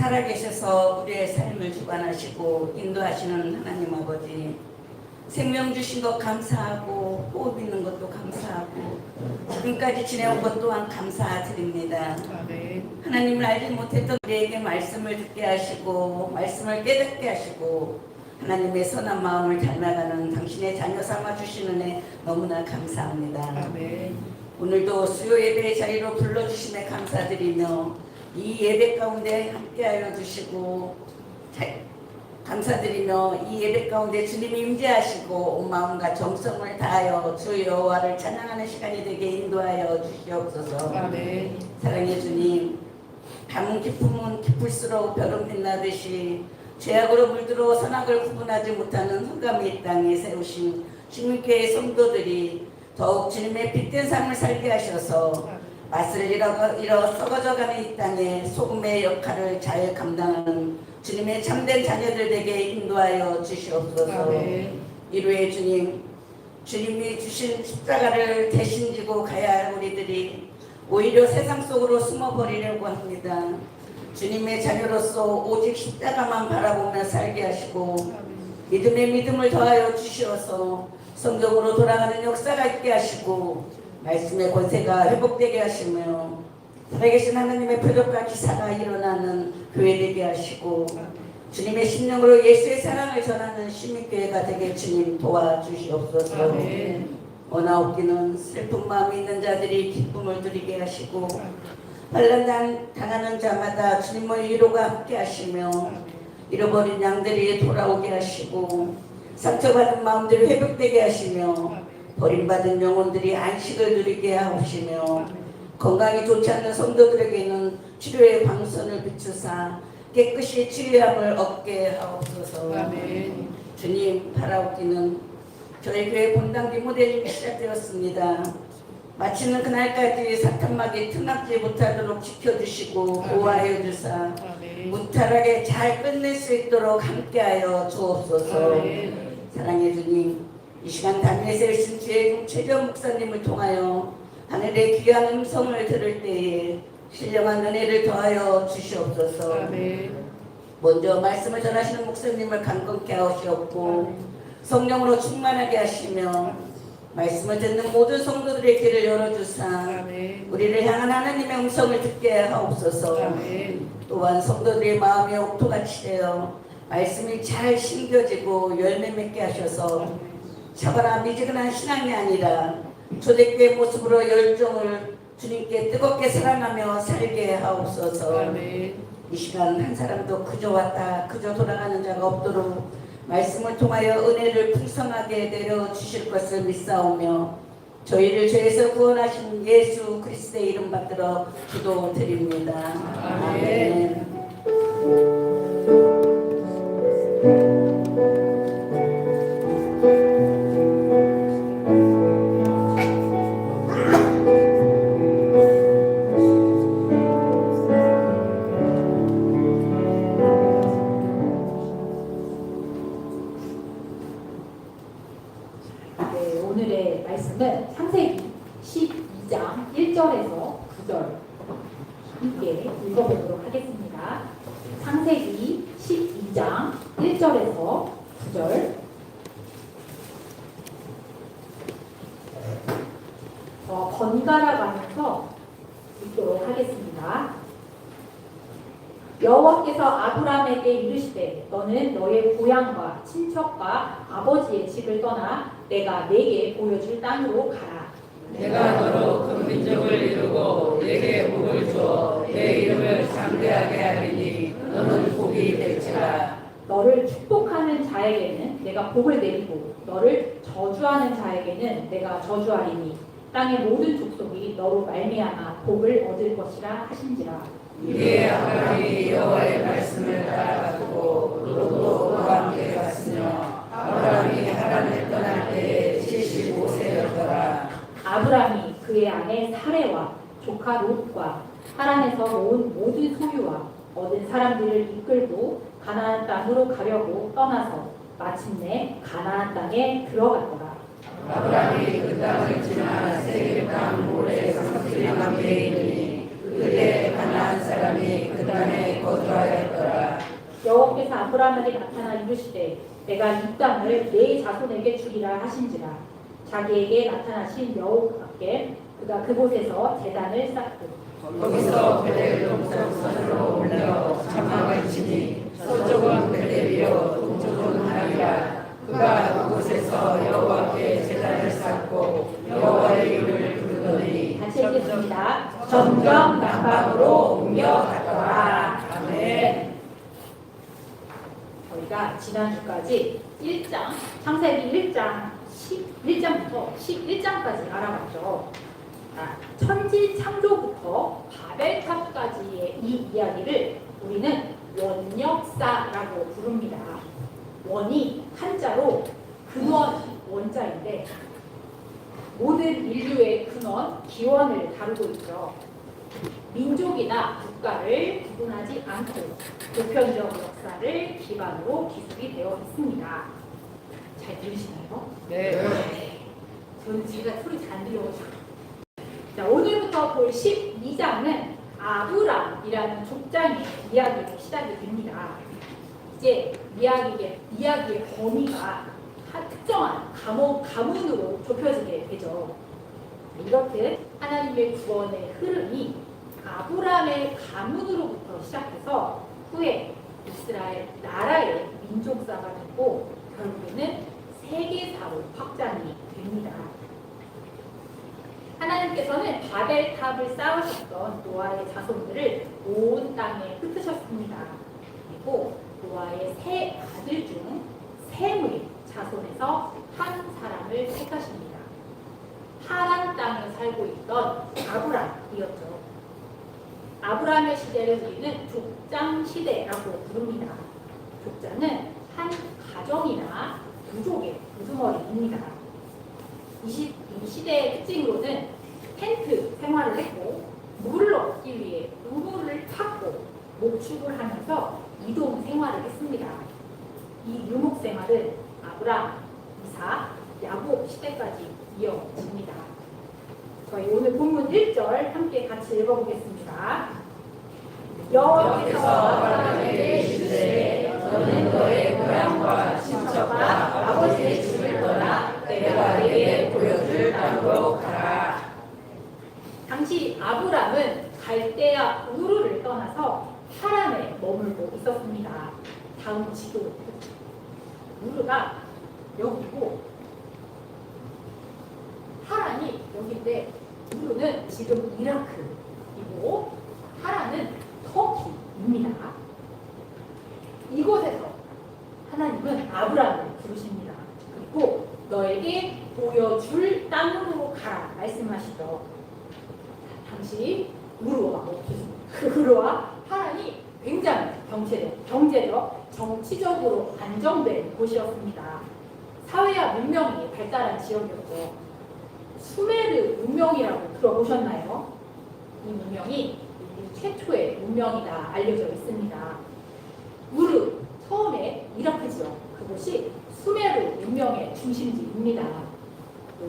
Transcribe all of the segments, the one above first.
살아계셔서 우리의 삶을 주관하시고 인도하시는 하나님 아버지, 생명 주신 것 감사하고 호흡 있는 것도 감사하고 지금까지 지내온 것 또한 감사드립니다. 하나님을 알지 못했던 우리에게 말씀을 듣게 하시고 말씀을 깨닫게 하시고 하나님의 선한 마음을 닮아가는 당신의 자녀 삼아주시는 애 너무나 감사합니다. 오늘도 수요 예배의 자리로 불러주심에 감사드리며 이 예배 가운데 함께하여 주시고 감사드리며 이 예배 가운데 주님이 임재하시고 온 마음과 정성을 다하여 주 여호와를 찬양하는 시간이 되게 인도하여 주시옵소서. 사랑의 주님, 가문 깊으면 깊을수록 별은 빛나듯이 죄악으로 물들어 선악을 구분하지 못하는 흑암의 이 땅에 세우신 주님께의 성도들이 더욱 주님의 빛된 삶을 살게 하셔서 맛을 잃어 썩어져가는 이 땅에 소금의 역할을 잘 감당하는 주님의 참된 자녀들 되게 인도하여 주시옵소서. 이루의 주님, 주님이 주신 십자가를 대신 지고 가야 할 우리들이 오히려 세상 속으로 숨어버리려고 합니다. 주님의 자녀로서 오직 십자가만 바라보며 살게 하시고 믿음의 믿음을 더하여 주시어서 성경으로 돌아가는 역사가 있게 하시고 말씀의 권세가 회복되게 하시며 살아계신 하나님의 표적과 기사가 일어나는 교회 되게 하시고 주님의 심령으로 예수의 사랑을 전하는 시민교회가 되게 주님 도와주시옵소서. 원하옵기는 슬픈 마음이 있는 자들이 기쁨을 누리게 하시고 환난 당하는 자마다 주님의 위로가 함께 하시며 잃어버린 양들이 돌아오게 하시고 상처받은 마음들이 회복되게 하시며 버림받은 영혼들이 안식을 누리게 하옵시며 건강이 좋지 않는 성도들에게는 치료의 방선을 비추사 깨끗이 치유함을 얻게 하옵소서. 주님, 바라옵기는 저희 교회 본당기 모델이 시작되었습니다. 마치는 그날까지 사탄막이 틈나지 못하도록 지켜주시고 보호하여 주사 무탈하게 잘 끝낼 수 있도록 함께하여 주옵소서. 사랑해 주님, 이 시간 담에서 일신 주의 최정 목사님을 통하여 하늘의 귀한 음성을 들을 때에 신령한 은혜를 더하여 주시옵소서. 먼저 말씀을 전하시는 목사님을 강건케 하시옵고 성령으로 충만하게 하시며 말씀을 듣는 모든 성도들의 귀를 열어주사 우리를 향한 하나님의 음성을 듣게 하옵소서. 또한 성도들의 마음이 옥토같이 되어 말씀이 잘 심겨지고 열매 맺게 하셔서 차가라 미지근한 신앙이 아니라 초대교회 모습으로 열정을 주님께 뜨겁게 사랑하며 살게 하옵소서. 이 시간 한 사람도 그저 왔다 그저 돌아가는 자가 없도록 말씀을 통하여 은혜를 풍성하게 내려주실 것을 믿사오며 저희를 죄에서 구원하신 예수 그리스도의 이름 받들어 기도드립니다. 아멘. 오늘의 말씀은 창세기 12장 1절에서 9절 함께 읽어보도록 하겠습니다. 창세기 12장 1절에서 9절 번갈아 가면서 읽도록 하겠습니다. 여호와께서 아브라함에게 이르시되 너는 너의 고향과 친척과 아버지의 집을 떠나 내가 네게 보여줄 땅으로 가라. 내가 너로 큰 민족을 이루고 내게 복을 주어 내 이름을 장대하게 하리니 너는 복이 될지라. 너를 축복하는 자에게는 내가 복을 내리고 너를 저주하는 자에게는 내가 저주하리니 땅의 모든 족속이 너로 말미암아 복을 얻을 것이라 하신지라. 이에 아브라함이 여호와의 말씀을 따라가고 롯도 그와 함께 갔으며 아브라함이 하란을 떠날 때에 75세였더라. 아브라함이 그의 아내 사레와 조카 롯과 하란에서 모은 모든 소유와 얻은 사람들을 이끌고 가나안 땅으로 가려고 떠나서 마침내 가나안 땅에 들어갔더라. 아브라함이 그 땅을 지나 세겜 땅 모래 상수리함에 이르니 그때 가나안 사람이 그 땅에 거주하였더라. 여호와께서 아브라함에게 나타나 이르시되 내가 이 땅을 네 자손에게 주리라 하신지라. 자기에게 나타나신 여호와께 그가 그곳에서 제단을 쌓고 거기서 베델 동쪽선으로 올려 장막을 치니 서쪽은 베델이요 동쪽은 하이라. 그가 그곳에서 여호와께 제단을 쌓고 여호와의 이름을 부르더니 같이 읽겠습니다. 점점 남방으로 옮겨갔더라. 아멘. 저희가 지난주까지 1장, 창세기 1장부터 11장까지 알아봤죠. 천지 창조부터 바벨탑까지의 이 이야기를 우리는 원역사라고 부릅니다. 원이 한자로 근원 원자인데 모든 인류의 근원, 기원을 다루고 있죠. 민족이나 국가를 구분하지 않고 보편적 역사를 기반으로 기술이 되어 있습니다. 잘 들으시나요? 네. 저는 제가 소리 잘 들려가지고. 자, 오늘부터 볼 12장은 아브람이라는 족장의 이야기로 시작이 됩니다. 이제 이야기의 범위가 특정한 가문으로 좁혀지게 되죠. 이렇듯 하나님의 구원의 흐름이 아브람의 가문으로부터 시작해서 후에 이스라엘 나라의 민족사가 되고 결국에는 세계사로 확장이 됩니다. 하나님께서는 바벨탑을 쌓으셨던 노아의 자손들을 온 땅에 흩으셨습니다. 그리고 노아의 세 아들 중 셈의 자손에서 한 사람을 택하십니다. 하란 땅에 살고 있던 아브람이었죠. 아브람의 시대를 우리는 족장 시대라고 부릅니다. 족장은 한 가정이나 부족의 우두머리입니다. 이 시대의 특징으로는 텐트 생활을 했고 물을 얻기 위해 우물을 팠고 목축을 하면서 이동 생활을 했습니다. 이 유목 생활은 아브람, 이삭, 야곱 시대까지 이어집니다. 저희 오늘 본문 1절 함께 같이 읽어보겠습니다. 여호와께서 아브라함에게 이르시되 너는 너의 고향과 친척과 아버지의 집을 떠나 내가 너에게 보여줄 땅으로 가라. 당시 아브람은 갈대아 우르를 떠나서 하란에 머물고 있었습니다. 다음 지도 우르가 여기고 하란이 여기인데 우르는 지금 이라크이고 하란은 터키입니다. 이곳에서 하나님은 아브람을 부르십니다. 그리고 너에게 보여줄 땅으로 가라 말씀하시죠. 당시 우르와 하란이 굉장히 경제적, 정치적으로 안정된 곳이었습니다. 사회와 문명이 발달한 지역이었죠. 수메르 문명이라고 들어보셨나요? 이 문명이 인류 최초의 문명이다 알려져 있습니다. 우르, 처음에 이라크 지역, 그곳이 수메르 문명의 중심지입니다.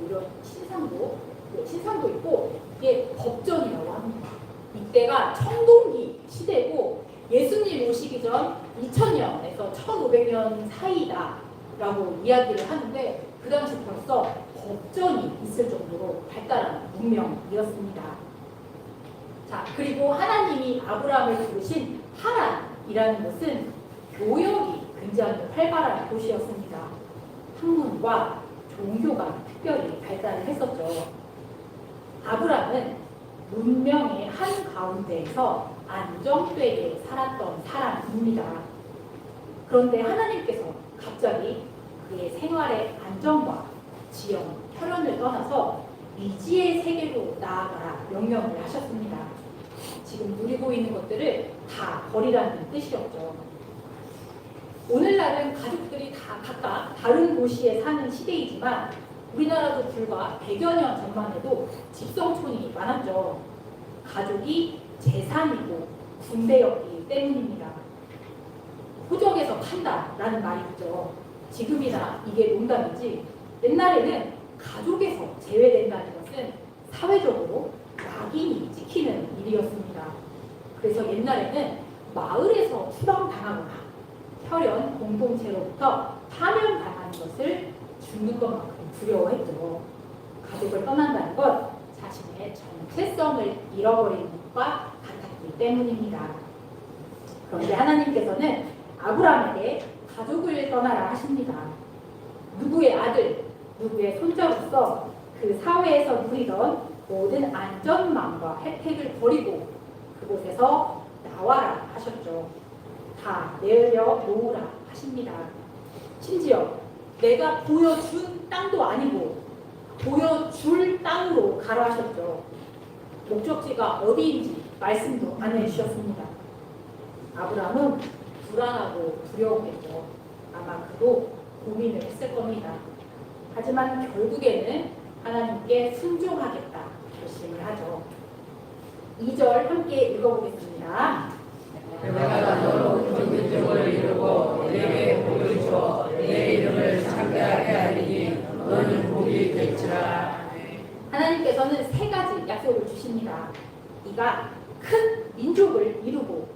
이런 신상도 있고 이게 법전이라고 합니다. 이때가 청동기 시대고 예수님 오시기 전 2000년에서 1500년 사이다라고 이야기를 하는데 그 당시 벌써 법전이 있을 정도로 발달한 문명이었습니다. 자, 그리고 하나님이 아브라함을 부르신 하란이라는 곳은 교역이 굉장히 활발한 곳이었습니다. 학문과 종교가 특별히 발달을 했었죠. 아브라함은 문명의 한가운데에서 안정되게 살았던 사람입니다. 그런데 하나님께서 갑자기 그의 생활의 안정과 지형, 혈연을 떠나서 미지의 세계로 나아가라 명령을 하셨습니다. 지금 누리고 있는 것들을 다 버리라는 뜻이었죠. 오늘날은 가족들이 다 각각 다른 도시에 사는 시대이지만 우리나라도 불과 100여 년 전만 해도 집성촌이 많았죠. 가족이 재산이고 군대였기 때문입니다. 호적에서 판다라는 말이 있죠. 지금이나 이게 농담이지 옛날에는 가족에서 제외된다는 것은 사회적으로 낙인이 찍히는 일이었습니다. 그래서 옛날에는 마을에서 추방당하거나 혈연 공동체로부터 파면당하는 것을 죽는 것만큼 두려워했죠. 가족을 떠난다는 것 자신의 정체성을 잃어버리는 것과 같았기 때문입니다. 그런데 하나님께서는 아브라함에게 가족을 떠나라 하십니다. 누구의 아들, 누구의 손자로서 그 사회에서 누리던 모든 안전망과 혜택을 버리고 그곳에서 나와라 하셨죠. 다 내려놓으라 하십니다. 심지어 내가 보여준 땅도 아니고 보여줄 땅으로 가라 하셨죠. 목적지가 어디인지 말씀도 안 해주셨습니다. 아브라함은 불안하고 두려웠겠죠. 아마 그도 고민을 했을 겁니다. 하지만 결국에는 하나님께 순종하겠다 결심을 하죠. 2절 함께 읽어보겠습니다. 내가 너로 민족을 이루고 내게 복을 주어 내 이름을 창대하게 하리니 너는 복이 될지라. 하나님께서는 세 가지 약속을 주십니다. 네가 큰 민족을 이루고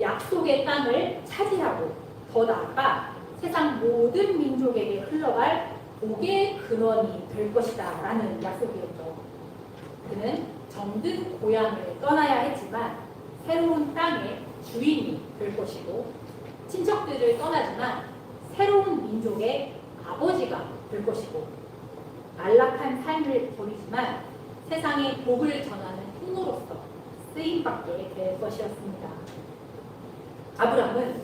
약속의 땅을 차지하고 더 나아가 세상 모든 민족에게 흘러갈 복의 근원이 될 것이다 라는 약속이었죠. 그는 정든 고향을 떠나야 했지만 새로운 땅의 주인이 될 것이고 친척들을 떠나지만 새로운 민족의 아버지가 될 것이고 안락한 삶을 버리지만 세상에 복을 전하는 통로로서 쓰임받게 될 것이었습니다. 아브라함은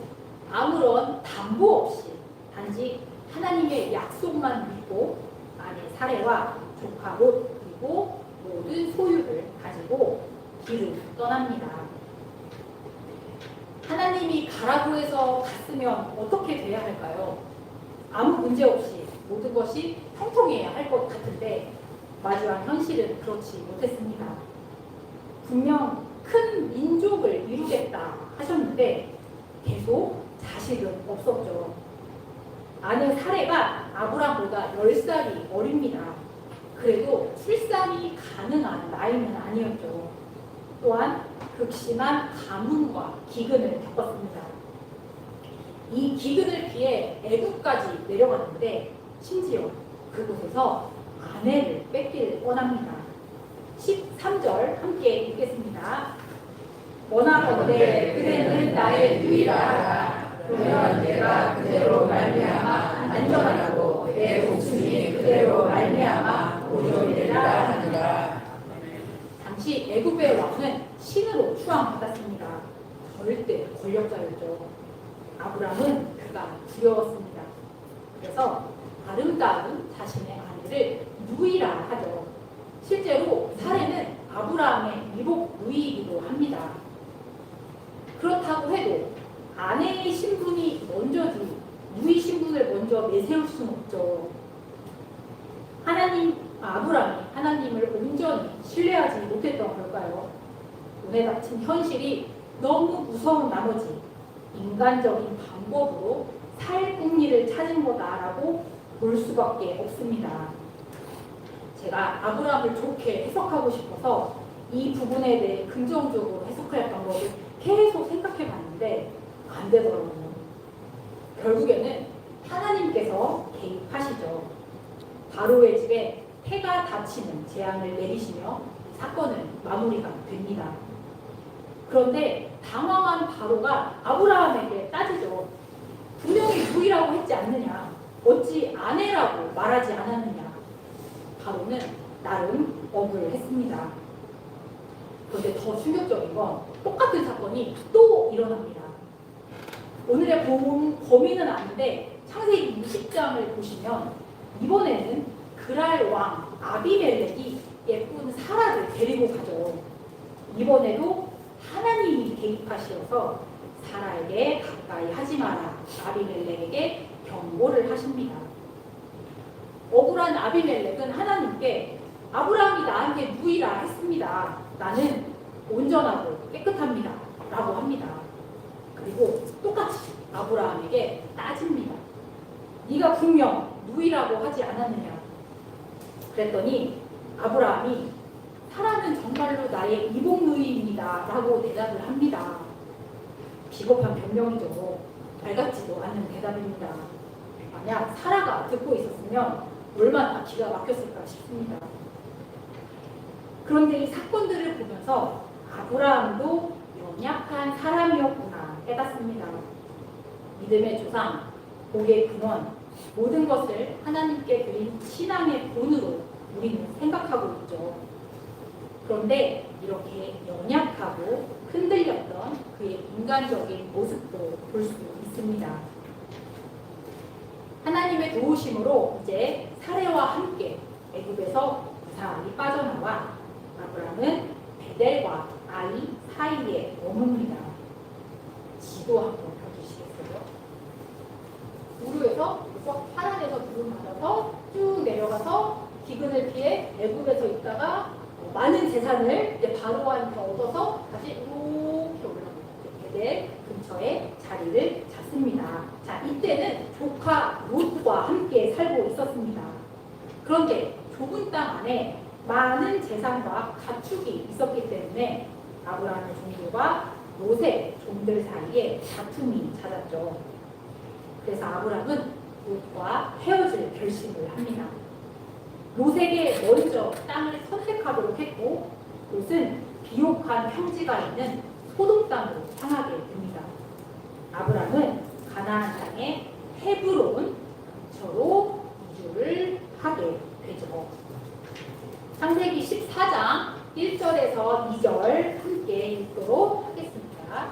아무런 담보 없이 단지 하나님의 약속만 믿고 아내 사레와 조카 롯 그리고 모든 소유를 가지고 길을 떠납니다. 하나님이 가라고 해서 갔으면 어떻게 돼야 할까요? 아무 문제 없이 모든 것이 통통해야 할 것 같은데 마주한 현실은 그렇지 못했습니다. 분명 큰 민족을 이루겠다 하셨는데 계속 자식은 없었죠. 아내 사레가 아브람보다 10살이 어립니다. 그래도 출산이 가능한 나이는 아니었죠. 또한 극심한 가뭄과 기근을 겪었습니다. 이 기근을 피해 애굽까지 내려갔는데 심지어 그곳에서 아내를 뺏기를 원합니다. 13절 함께 읽겠습니다. 원하건대 그대는 나의 유일하라. 그러면 내가 그대로 말미암아 안전하고 내 목숨이 그대로 말미암아 보존되리라 하느라. 당시 애굽의 왕은 신으로 추앙받았습니다. 절대 권력자였죠. 아브람은 그가 두려웠습니다. 그래서 아름다운 자신의 아내를 누이라 하죠. 실제로 사례는 아브라함의 일곱 누이이기도 합니다. 그렇다고 해도 아내의 신분이 먼저지 누이 신분을 먼저 내세울 수는 없죠. 아브라함이 하나님을 온전히 신뢰하지 못했던 걸까요? 눈에 닥친 현실이 너무 무서운 나머지 인간적인 방법으로 살 궁리를 찾은 거다라고 볼 수밖에 없습니다. 제가 아브라함을 좋게 해석하고 싶어서 이 부분에 대해 긍정적으로 해석할 방법을 계속 생각해 봤는데 안 되더라고요. 결국에는 하나님께서 개입하시죠. 바로의 집에 태가 닫히는 재앙을 내리시며 사건은 마무리가 됩니다. 그런데 당황한 바로가 아브라함에게 따지죠. 분명히 누이라고 했지 않느냐? 어찌 아내라고 말하지 않았느냐? 바로는 나름 억울했습니다. 그런데 더 충격적인 건 똑같은 사건이 또 일어납니다. 오늘의 범인은 아닌데 창세기 20장을 보시면 이번에는 그랄 왕 아비멜렉이 예쁜 사라를 데리고 가죠. 이번에도 하나님이 개입하시어서 사라에게 가까이 하지 마라 아비멜렉에게 경고를 하십니다. 억울한 아비멜렉은 하나님께 아브라함이 나한테 누이라 했습니다. 나는 온전하고 깨끗합니다. 라고 합니다. 그리고 똑같이 아브라함에게 따집니다. 네가 분명 누이라고 하지 않았느냐? 그랬더니 아브라함이 사라는 정말로 나의 이복 누이입니다. 라고 대답을 합니다. 비겁한 변명이죠. 달갑지도 않는 대답입니다. 만약 사라가 듣고 있었으면 얼마나 기가 막혔을까 싶습니다. 그런데 이 사건들을 보면서 아브라함도 연약한 사람이었구나 깨닫습니다. 믿음의 조상, 복의 근원, 모든 것을 하나님께 드린 신앙의 본으로 우리는 생각하고 있죠. 그런데 이렇게 연약하고 흔들렸던 그의 인간적인 모습도 볼 수 있습니다. 하나님의 도우심으로 이제 사례와 함께 애굽에서 무사히 빠져나와 아브라함은 베델과 아이 사이에 머뭅니다. 지도 한번 펴주시겠어요? 우르에서 하란에서 구름 받아서 쭉 내려가서 기근을 피해 애굽에서 있다가 많은 재산을 이제 바로한테 얻어서 다시 이렇게 올라갑니다. 베델 근처에 자리를 잡습니다. 자, 이때는 조카 롯과 함께 살고 있었습니다. 그런데 좁은 땅 안에 많은 재산과 가축이 있었기 때문에 아브라함의 종들과 롯의 종들 사이에 다툼이 잦았죠. 그래서 아브라함은 롯과 헤어질 결심을 합니다. 롯에게 먼저 땅을 선택하도록 했고 롯은 비옥한 평지가 있는 소돔 땅으로 향하게 됩니다. 아브라함은 가나안 땅의 헤브론 근처로 이주를 하게 되죠. 창세기 14장 1절에서 2절 함께 읽도록 하겠습니다.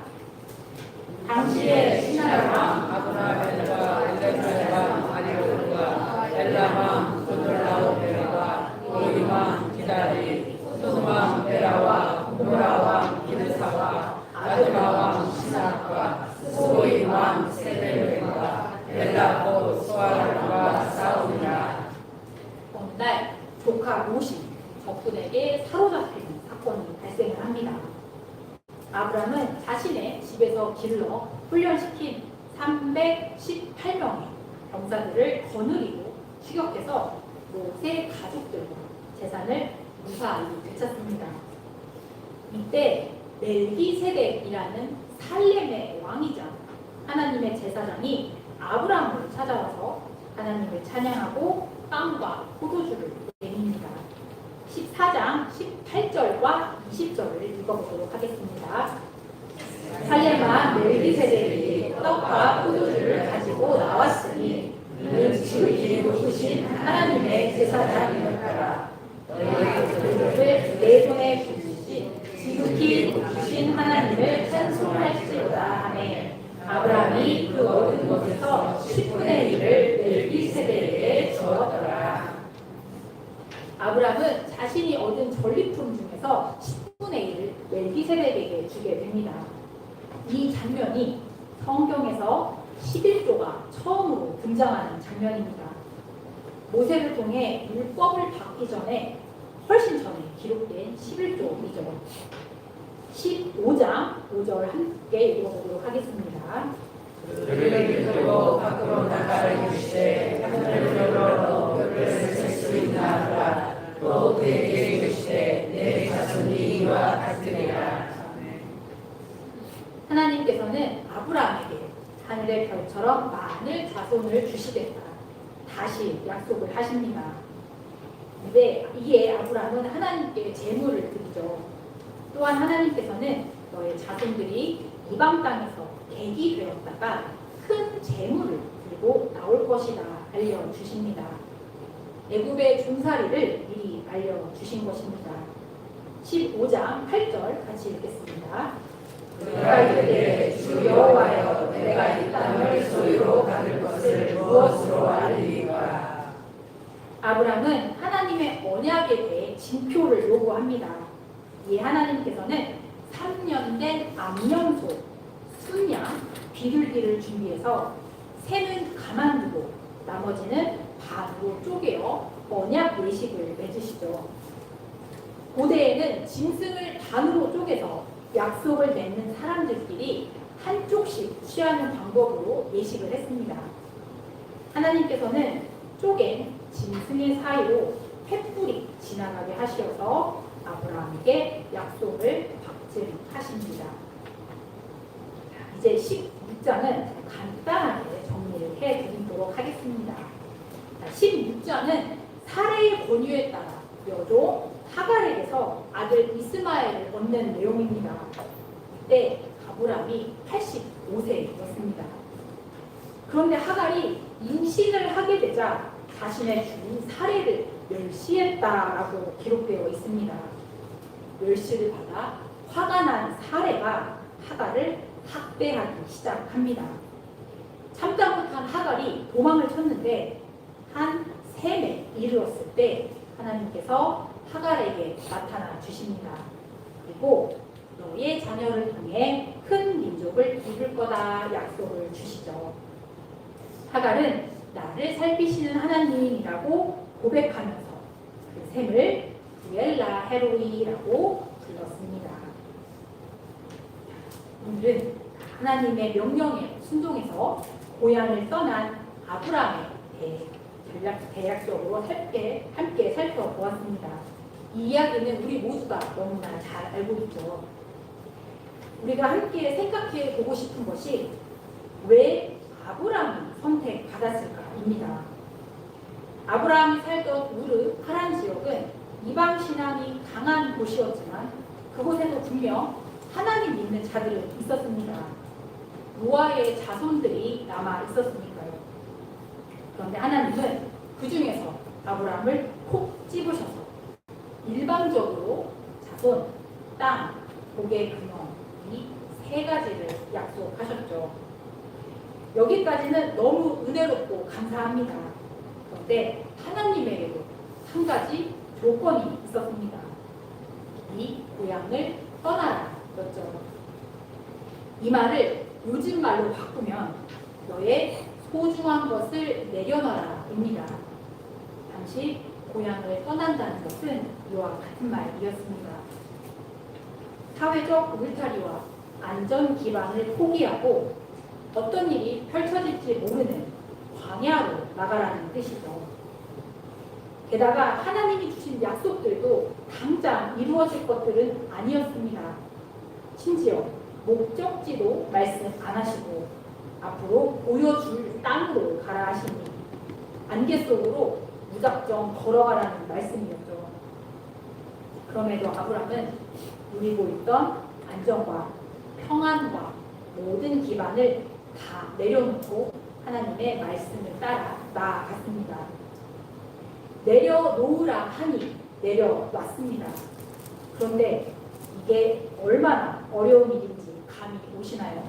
당시에 시나이 왕 아브라멜과 엘레사의 왕 아리오과 엘람 고돌라오베와 고이 왕 기다리 소돔 왕 베라와 고모라 왕 기르사와 아드마 왕 시낙과 소이 왕 세벨과 엘라고 소아람과 싸우니라. 어느 날 조카 롯이 적군에게 사로잡히는 사건이 발생을 합니다. 아브람은 자신의 집에서 길러 훈련시킨 318명의 병사들을 거느리고 추격해서 롯의 가족들과 재산을 무사히 되찾습니다. 이때 멜기세덱이라는 살렘의 왕이자 하나님의 제사장이 아브라함을 찾아와서 하나님을 찬양하고 빵과 포도주를 내밉니다. 14장 18절과 20절을 읽어보도록 하겠습니다. 살렘 왕 멜기세덱이 떡과 포도주를 가지고 나왔으니 이는 지극히 높으신 하나님의 제사장이었더라. 너희를 내 손에 주신 지극히 높으신 하나님을 찬송할지어다 하매 아브라함이 그 얻은 것에서 10분의 1을 멜기세덱에게 주었더라. 아브라함은 자신이 얻은 전리품 중에서 10분의 1을 멜기세덱에게 주게 됩니다. 이 장면이 성경에서 11조가 처음으로 등장하는 장면입니다. 모세를 통해 율법을 받기 전에 훨씬 전에 기록된 11조이죠. 15장 5절 함께 읽어보도록 하겠습니다. 그를 믿고 밖으로 나가라 이르시되 하늘을 열어 별을 셀 수 있나 하라. 또 그에게 이르시되 내 자손이 이와 같으리라. 하나님께서는 아브라함에게 하늘의 별처럼 많은 자손을 주시겠다 다시 약속을 하십니다. 근데 이에 아브라함은 하나님께 제물을 드리죠. 또한 하나님께서는 너의 자손들이 이방 땅에서 객이 되었다가 큰 제물을 들고 나올 것이다 알려주십니다. 애굽의 종살이를 미리 알려주신 것입니다. 15장 8절 같이 읽겠습니다. 그가 이르되 주 여호와여 내가 이 땅을 소유로 받을 것을 무엇으로 알리리까. 아브라함은 하나님의 언약에 대해 징표를 요구합니다. 이에 하나님께서는 3년 된 암염소, 순양, 비둘기를 준비해서 새는 가만두고 나머지는 반으로 쪼개어 언약 예식을 맺으시죠. 고대에는 짐승을 반으로 쪼개서 약속을 맺는 사람들끼리 한쪽씩 취하는 방법으로 예식을 했습니다. 하나님께서는 쪼갠 짐승의 사이로 횃불이 지나가게 하시어서 아브라함에게 약속을 박증하십니다. 이제 16장은 간단하게 정리를 해드리도록 하겠습니다. 16장은 사레의 권유에 따라 여종 하갈에게서 아들 이스마엘을 얻는 내용입니다. 이때 아브라함이 85세였습니다. 그런데 하갈이 임신을 하게 되자 자신의 주인 사레를 멸시했다라고 기록되어 있습니다. 멸시를 받아 화가 난 사레가 하갈을 학대하기 시작합니다. 참다 못한 하갈이 도망을 쳤는데 한 셈에 이르렀을 때 하나님께서 하갈에게 나타나 주십니다. 그리고 너의 자녀를 통해 큰 민족을 이룰 거다 약속을 주시죠. 하갈은 나를 살피시는 하나님이라고 고백하면서 그 셈을 부엘라 헤로이라고 불렀습니다. 오늘은 하나님의 명령에 순종해서 고향을 떠난 아브라함에 대해 대략적으로 함께 살펴보았습니다. 이 이야기는 우리 모두가 너무나 잘 알고 있죠. 우리가 함께 생각해 보고 싶은 것이 왜 아브라함이 선택받았을까입니다. 아브라함이 살던 우르 하란 지역은 이방 신앙이 강한 곳이었지만 그곳에도 분명 하나님 믿는 자들은 있었습니다. 노아의 자손들이 남아 있었으니까요. 그런데 하나님은 그 중에서 아브라함을 콕 집으셔서 일방적으로 자손, 땅, 복의 근원 이 세 가지를 약속하셨죠. 여기까지는 너무 은혜롭고 감사합니다. 그런데 하나님에게도 한 가지 조건이 있었습니다. 이 고향을 떠나라 였죠. 이 말을 요즘 말로 바꾸면 너의 소중한 것을 내려놔라 입니다. 당시 고향을 떠난다는 것은 이와 같은 말이었습니다. 사회적 울타리와 안전 기반을 포기하고 어떤 일이 펼쳐질지 모르는 광야로 나가라는 뜻이죠. 게다가 하나님이 주신 약속들도 당장 이루어질 것들은 아니었습니다. 심지어 목적지도 말씀 안 하시고 앞으로 보여줄 땅으로 가라 하시니 안개 속으로 무작정 걸어가라는 말씀이었죠. 그럼에도 아브람은 누리고 있던 안정과 평안과 모든 기반을 다 내려놓고 하나님의 말씀을 따라 나아갔습니다. 내려놓으라 하니 내려놨습니다. 그런데 이게 얼마나 어려운 일인지 감이 오시나요?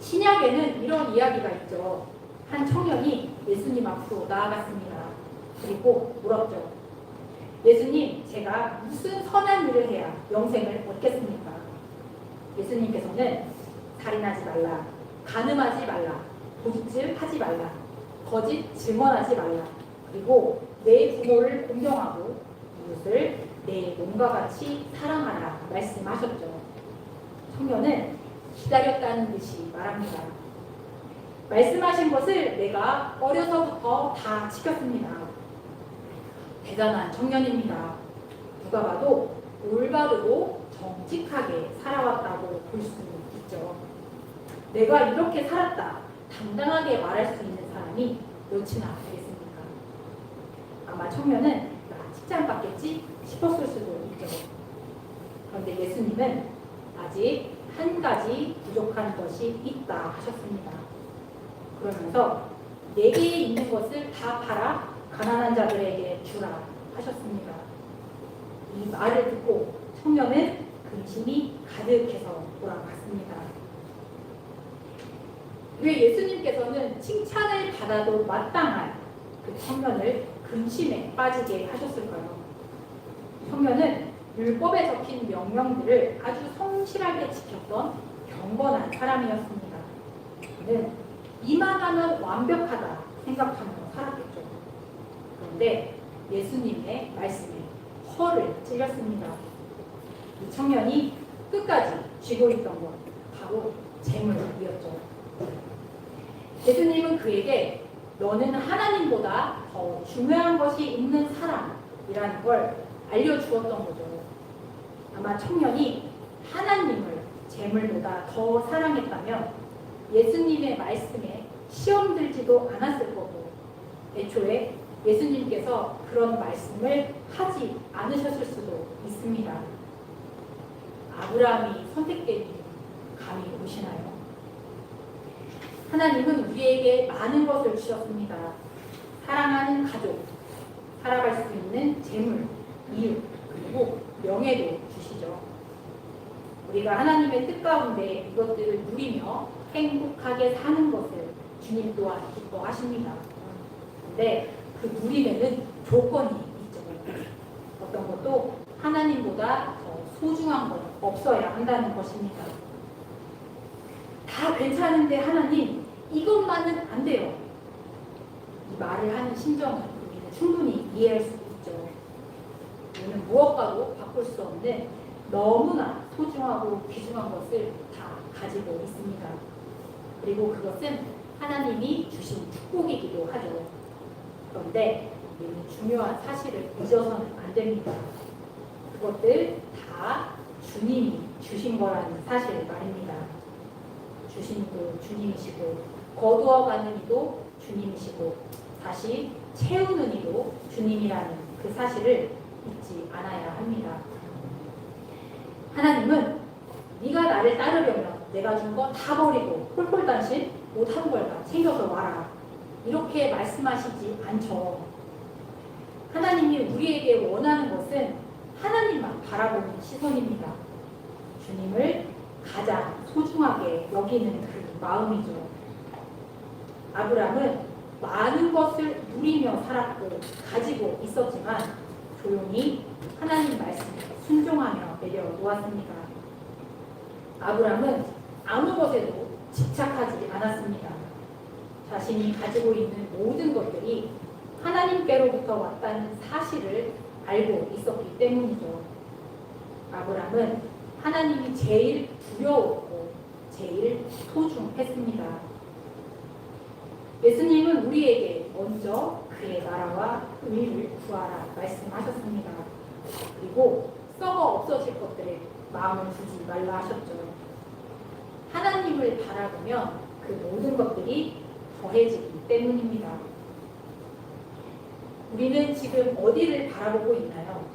신약에는 이런 이야기가 있죠. 한 청년이 예수님 앞으로 나아갔습니다. 그리고 물었죠. 예수님, 제가 무슨 선한 일을 해야 영생을 얻겠습니까? 예수님께서는 살인하지 말라, 간음하지 말라, 도둑질하지 말라, 거짓 증언하지 말라, 그리고 내 부모를 공경하고 이웃을 내 몸과 같이 사랑하라 말씀하셨죠. 청년은 기다렸다는 듯이 말합니다. 말씀하신 것을 내가 어려서부터 다 지켰습니다. 대단한 청년입니다. 누가 봐도 올바르고 정직하게 살아왔다고 볼 수 있죠. 내가 이렇게 살았다 당당하게 말할 수 있는 사람이 몇이나 되겠습니까? 아마 청년은 나 칭찬받겠지 싶었을 수도 있죠. 그런데 예수님은 아직 한 가지 부족한 것이 있다 하셨습니다. 그러면서 내게 있는 것을 다 팔아 가난한 자들에게 주라 하셨습니다. 이 말을 듣고 청년은 근심이 가득해서 돌아갔습니다. 왜 예수님께서는 칭찬을 받아도 마땅한 그 청년을 근심에 빠지게 하셨을까요? 청년은 율법에 적힌 명령들을 아주 성실하게 지켰던 경건한 사람이었습니다. 그는 이만하면 완벽하다 생각하며 살았겠죠. 그런데 예수님의 말씀에 허를 찔렸습니다. 이 청년이 끝까지 쥐고 있던 것 바로 재물이었죠. 예수님은 그에게 너는 하나님보다 더 중요한 것이 있는 사람이라는 걸 알려주었던 거죠. 아마 청년이 하나님을 재물보다 더 사랑했다면 예수님의 말씀에 시험 들지도 않았을 거고 애초에 예수님께서 그런 말씀을 하지 않으셨을 수도 있습니다. 아브라함이 선택된 이유 감이 오시나요? 하나님은 우리에게 많은 것을 주셨습니다. 사랑하는 가족, 살아갈 수 있는 재물, 이웃, 그리고 명예도 주시죠. 우리가 하나님의 뜻 가운데 이것들을 누리며 행복하게 사는 것을 주님 또한 기뻐하십니다. 그런데 그 누림에는 조건이 있죠. 어떤 것도 하나님보다 더 소중한 건 없어야 한다는 것입니다. 다 괜찮은데 하나님 이것만은 안 돼요. 이 말을 하는 심정을 우리는 충분히 이해할 수 있죠. 우리는 무엇과도 바꿀 수 없는 너무나 소중하고 귀중한 것을 다 가지고 있습니다. 그리고 그것은 하나님이 주신 축복이기도 하죠. 그런데 우리는 중요한 사실을 잊어서는 안 됩니다. 그것들 다 주님이 주신 거라는 사실 말입니다. 주신 이도 주님이시고 거두어가는 이도 주님이시고 다시 채우는 이도 주님이라는 그 사실을 잊지 않아야 합니다. 하나님은 네가 나를 따르려면 내가 준 거 다 버리고 홀홀단신 옷 한 벌 다 챙겨서 와라. 이렇게 말씀하시지 않죠. 하나님이 우리에게 원하는 것은 하나님만 바라보는 시선입니다. 주님을 가장 소중하게 여기는 그 마음이죠. 아브람은 많은 것을 누리며 살았고 가지고 있었지만 조용히 하나님 말씀에 순종하며 내려놓았습니다. 아브람은 아무 것에도 집착하지 않았습니다. 자신이 가지고 있는 모든 것들이 하나님께로부터 왔다는 사실을 알고 있었기 때문이죠. 아브람은 하나님이 제일 두려웠고 제일 소중했습니다. 예수님은 우리에게 먼저 그의 나라와 의를 구하라 말씀하셨습니다. 그리고 썩어 없어질 것들에 마음을 두지 말라 하셨죠. 하나님을 바라보면 그 모든 것들이 더해지기 때문입니다. 우리는 지금 어디를 바라보고 있나요?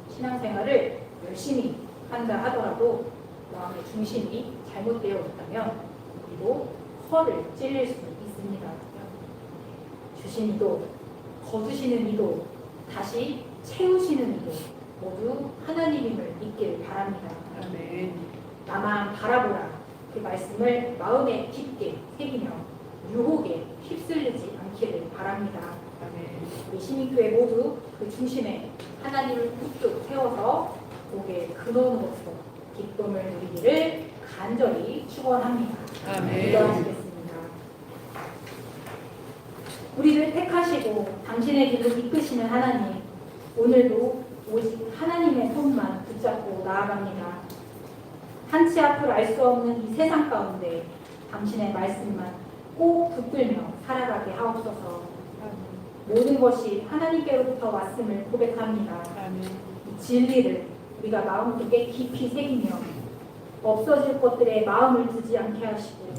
신앙생활을 열심히 한다 하더라도 마음의 중심이 잘못되어 있다면 우리도 허를 찔릴 수 있습니다. 주신 이도, 거두시는 이도, 다시 채우시는 이도 모두 하나님임을 믿기를 바랍니다. 아멘. 나만 바라보라 그 말씀을 마음에 깊게 새기며 유혹에 휩쓸리지 않기를 바랍니다. 아멘. 우리 시민교회 모두 그 중심에 하나님을 굳게 세워서 복의 근원으로서 기쁨을 누리기를 간절히 축원합니다. 아멘. 기도하시겠습니다. 우리를 택하시고 당신의 길을 이끄시는 하나님, 오늘도 오직 하나님의 손만 붙잡고 나아갑니다. 한치 앞을 알 수 없는 이 세상 가운데 당신의 말씀만 꼭 붙들며 살아가게 하옵소서. 모든 것이 하나님께로부터 왔음을 고백합니다. 아멘. 이 진리를 우리가 마음속에 깊이 새기며 없어질 것들에 마음을 두지 않게 하시고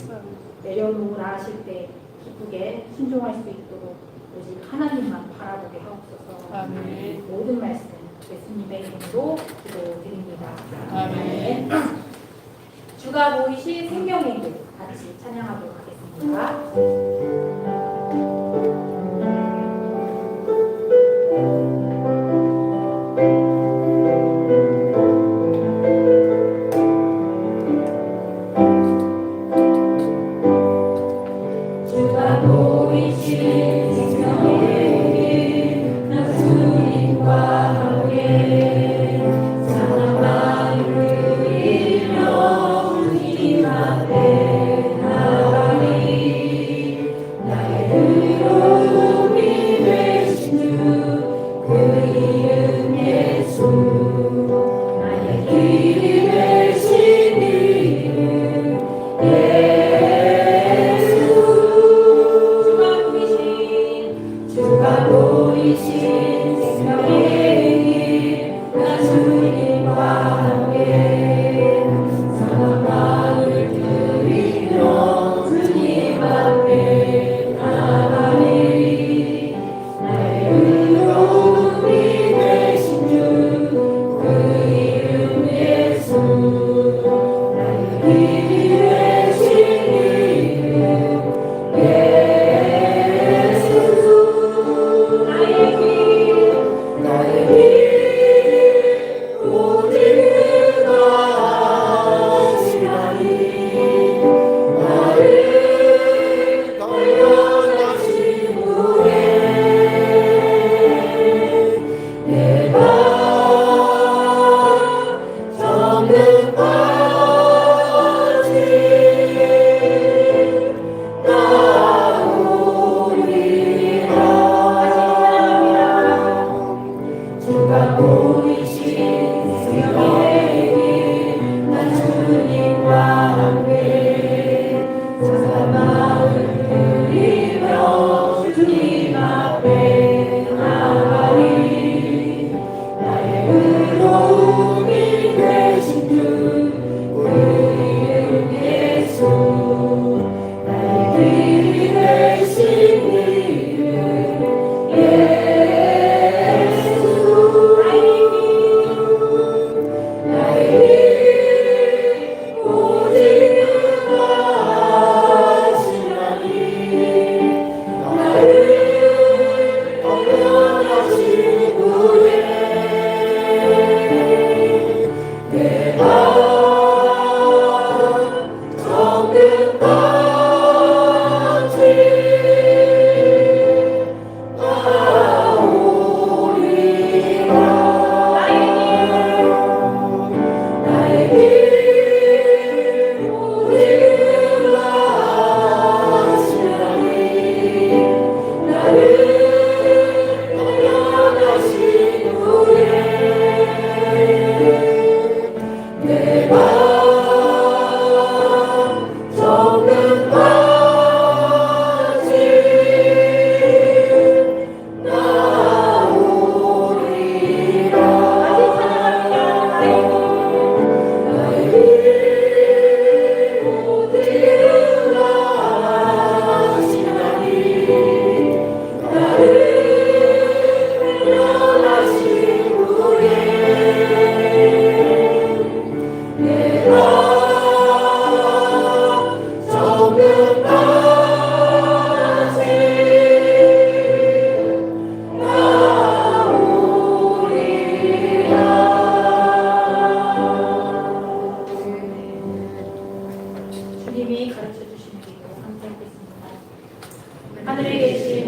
내려놓으라 하실 때 기쁘게 순종할 수 있도록 오직 하나님만 바라보게 하옵소서. 아멘. 모든 말씀 예수님의 이름으로 기도드립니다. 아멘. 주가 보이신 생명의 길 같이 찬양하도록 하겠습니다. 주가 보이신 생명의 길, 나 주님과 함께 사랑 만유를 이뤄 주님 앞에 나가리. 나의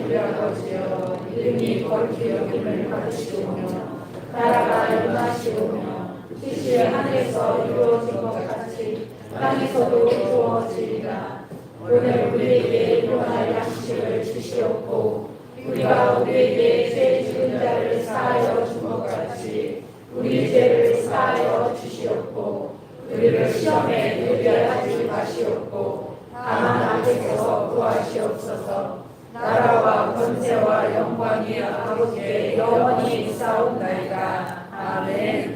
우리 아버지여 이름이 거룩히 여김을 받으시오며 나라가 임하시오며 뜻이 하늘에서 이루어진 것 같이 땅에서도 이루어지리라. 오늘 우리에게 일용할 양식을 주시옵고 우리가 우리에게 죄 지은 자를 사하여 준 것 같이 우리 죄를 사하여 주시옵고 우리를 시험에 들게 하지 마시옵고 다만 악에서 구하시옵소서. 나라와 권세와 영광이 아버지께 영원히 있사옵나이다. 아멘.